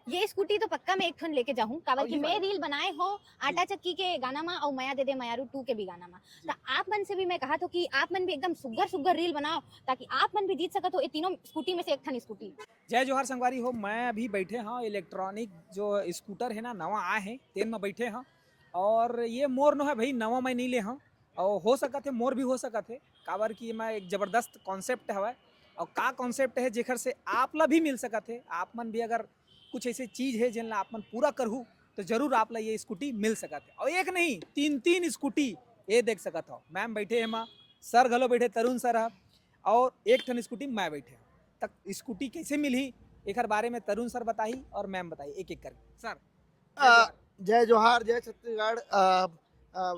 ये स्कूटी तो पक्का मैं एक ठन लेके जाऊँ काबर और कि ये मैं वाला रील बनाए हो आटा चक्की के गाना मा और मया दे दे मयारू 2 के भी गाना मा। जी। त आप मन से भी मैं कहा तो कि आप मन भी एकदम सुग्घर-सुग्घर रील बनाओ ताकि आप मन भी जीत सकत हो ये तीनों स्कूटी में से एक ठन स्कूटी। जय जोहार संगवारी हो, मैं अभी बैठे हाँ इलेक्ट्रॉनिक जो स्कूटर है ना नवा आए हैं तेन में बैठे हाँ। और ये मोर नो है भाई नवा मैं नहीं ले हाँ। और हो सकत है मोर भी हो सकत है काबर की मैं एक जबरदस्त कॉन्सेप्ट हवा। और का कॉन्सेप्ट है जेखर से आप ला भी मिल सकत है, आप मन भी अगर कुछ ऐसे चीज है जिन ला आप मन पूरा करहू तो जरूर आप ला ये स्कूटी मिल सकत है। और एक नहीं तीन तीन स्कूटी ये देख सकत हो। मैम बैठे है माँ, सर घलो बैठे तरुण सर है, और एक ठन स्कूटी मैं बैठे हूँ। तक स्कूटी कैसे मिली एक बारे में तरुण सर बताई और मैम बताई एक एक करके। सर जय अ, जोहार। जय जोहार जय छत्तीसगढ़।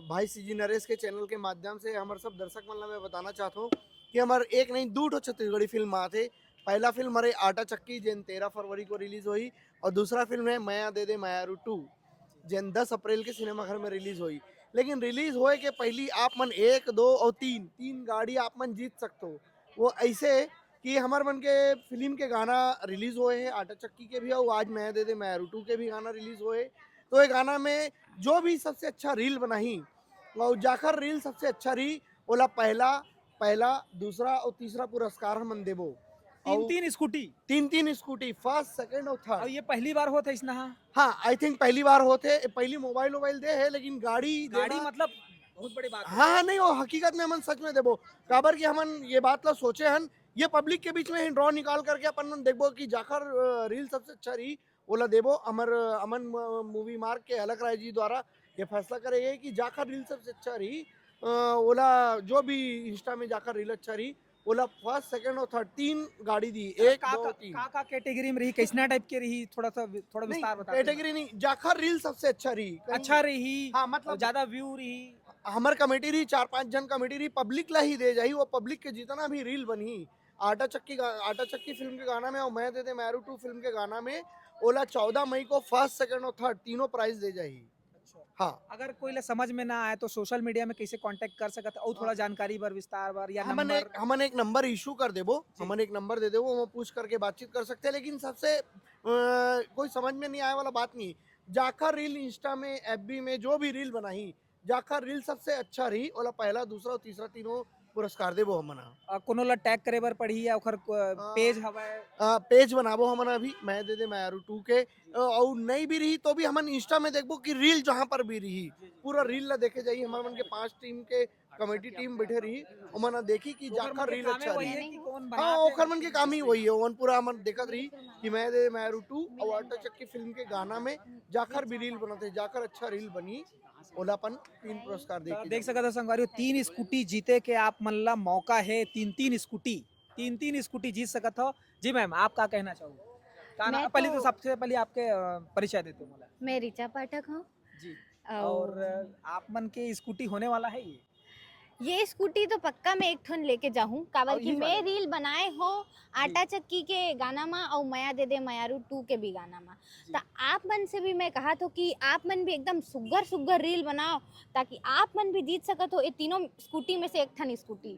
भाई सीजी नरेश के चैनल के माध्यम से हमारे सब दर्शक मन ला मैं बताना चाहता हूँ कि हमारे एक नहीं दो ठो छत्तीसगढ़ी फिल्म आते। पहला फिल्म हमारे आटा चक्की जेन 13 फरवरी को रिलीज हुई, और दूसरा फिल्म है मया दे दे मयारू 2 जेन 10 अप्रैल के सिनेमाघर में रिलीज हुई। लेकिन रिलीज होए के पहली आप मन एक दो और तीन तीन गाड़ी आप मन जीत सकते हो। वो ऐसे कि हमारे मन के फिल्म के गाना रिलीज हुए हैं, आटा चक्की के भी और आज मया दे दे मयारू 2 के भी गाना रिलीज हुए। तो ये गाना में जो भी सबसे अच्छा रील बनाही और जाकर रील सबसे अच्छा रही ओला पहला पहला दूसरा और तीसरा पुरस्कार हम देबो। तीन और तीन स्कूटी। तीन तीन स्कूटी फर्स्ट सेकंड और और थर्ड। ये पहली बार होता है इसना हाँ। हाँ आई थिंक पहली बार होते, पहली मोबाइल वोबाइल दे है लेकिन गाड़ी गाड़ी देना। मतलब बहुत बड़ी बात हाँ है। हाँ नहीं वो हकीकत में हमन सच में देबो। काबर की हमन ये बात ला सोचे हन, ये पब्लिक के बीच में ही ड्रॉ निकाल करके अपन मन देखबो कि जाकर रील सबसे अच्छा रही ओला देबो। अमर अमन मूवी मार्क के अलग राय जी द्वारा ये फैसला करे गए कि जाकर रील सबसे अच्छा रही। ओला जो भी इंस्टा में जाकर रील अच्छा रही ओला फर्स्ट सेकंड और थर्ड तीन गाड़ी दी, मतलब एक दो तीन। का कैटेगरी में रही, कैसना टाइप के रही, थोड़ा नहीं विस्तार बताते ना। कैटेगरी नहीं, जाकर रील सबसे अच्छा रही कहीं। अच्छा रही हाँ और मतलब ज्यादा व्यू रही। हमार कमेटी रही 4-5 जन कमेटी रही, पब्लिक ला ही दे जाही। वो पब्लिक के जितना भी रील बनी आटा चक्की फिल्म के गाना में और मैं दे दे मैरू 2 फिल्म के गाना में ओला 14 मई को फर्स्ट सेकंड और थर्ड तीनों प्राइज दे जाही। अच्छा, हाँ अगर कोई ला समझ में ना आए तो सोशल मीडिया में कैसे कांटेक्ट कर सकत और थोड़ा जानकारी बर विस्तार बर या नंबर। हमन एक नंबर इशू कर देबो, जी। हमन एक नंबर दे देबो, वो पूछ करके बातचीत कर सकते हैं। लेकिन सबसे कोई समझ में नहीं आए वाला बात नहीं, जाकर रील इंस्टा में एफबी में जो भी रील बनाही जाकर रील सबसे अच्छा रही ओला पहला दूसरा और तीसरा तीनों पुरस्कार देबो हमन। कोनो ला टैग करे बर पड़ही या ओखर पेज हवय। पेज बनाबो हमन अभी मैं दे दे मैं 2 के। और नहीं भी रही तो भी हमन इंस्टा में देखबो कि रील जहाँ पर भी रही पूरा रील ला देखे जाई। हमारे मन के 5 टीम के कमेटी टीम बैठे रही ओमन देखी कि ओखर मन जाकर के रील कामे अच्छा वही रही। है कि कौन हाँ बनाते ओखर मन के काम ही वही है, ओमन पूरा हमन देखत रही कि मैं दे मैं 2 और आटा चक्की फिल्म के गाना में जाकर भी रील बनाते जाकर अच्छा रील बनी ओलापन 3 पुरस्कार तो देके देख जाई। सकत हो संगवारी तीन स्कूटी जीते के आप मन ला मौका है। तीन तीन स्कूटी जीत सकत हो। जी मैम आप का कहना चाहोगे? मैं पहले तो तो सबसे पहले आपके परिचय देते हो मोला। मैं ऋचा पाठक हूँ जी। और और आप मन के स्कूटी होने वाला है ये स्कूटी तो पक्का मैं एक ठन लेके जाऊँ काबर और कि ये मैं वाले रील बनाए हो जी आटा चक्की के गाना मा और मया दे दे मयारू 2 के भी गाना मा। जी। तो आप मन से भी मैं कहा तो कि आप मन भी एकदम सुग्घर-सुग्घर रील बनाओ ताकि आप मन भी जीत सकत हो ये तीनों स्कूटी में से एक ठन स्कूटी।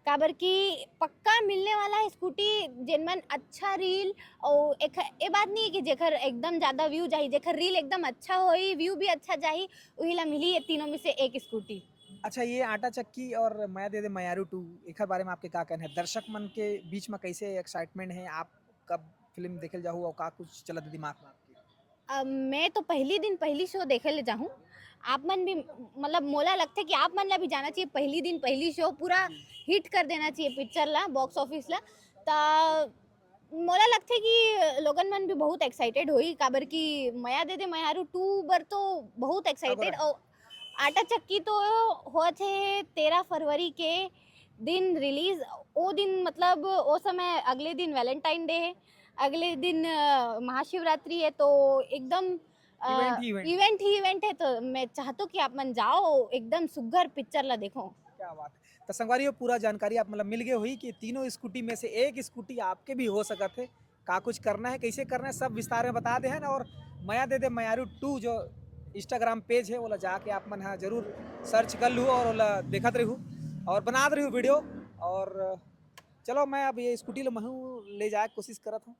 काबर की पक्का मिलने वाला है स्कूटी जेन मन अच्छा रील और एक ये बात नहीं है कि जेकर एकदम ज़्यादा व्यू जाही, जेकर रील एकदम अच्छा होई, व्यू भी अच्छा जाही, उही ला मिली ये तीनों में से एक स्कूटी। अच्छा ये आटा चक्की और माया दे दे मयारू 2 एकर बारे में आपके का कहना है? दर्शक मन के बीच में कैसे एक्साइटमेंट है? आप कब फिल्म देखे जाहू और का कुछ चलत है दिमाग में आपके? मैं तो पहली दिन पहली शो देखे ले जाहूँ। आप मन भी मतलब मोला लगथे कि आप मन ला भी जाना चाहिए पहली दिन पहली शो पूरा जी। हिट कर देना चाहिए पिक्चर ला बॉक्स ऑफिस ला। त मोला लगथे कि लोगन मन भी बहुत एक्साइटेड होई काबर की मया दे दे मयारू 2 बर तो बहुत एक्साइटेड अगोरा और आटा चक्की तो होत हे 13 फरवरी के दिन रिलीज़। ओ दिन मतलब ओ समय अगले दिन वैलेंटाइन डे है, अगले दिन महाशिवरात्रि है तो एकदम इवेंट ही इवेंट है। इवेंट है तो मैं चाहता हूँ कि आप मन जाओ एकदम सुग्घर पिक्चर ला देखो। क्या बात है! तो संगवारी ये पूरा जानकारी आप मतलब मिल गए हुई कि तीनों स्कूटी में से एक स्कूटी आपके भी हो सकत है। का कुछ करना है, कैसे करना है सब विस्तार में बता दे हैं और मया दे दे मयारू 2 जो इंस्टाग्राम पेज है ओला जाके आप मन हाँ जरूर सर्च कर लूँ और ओला देखत रहूँ और बनात रहूँ वीडियो। और चलो मैं अब ये स्कूटी ला महू ले जाए कोशिश करत हूँ।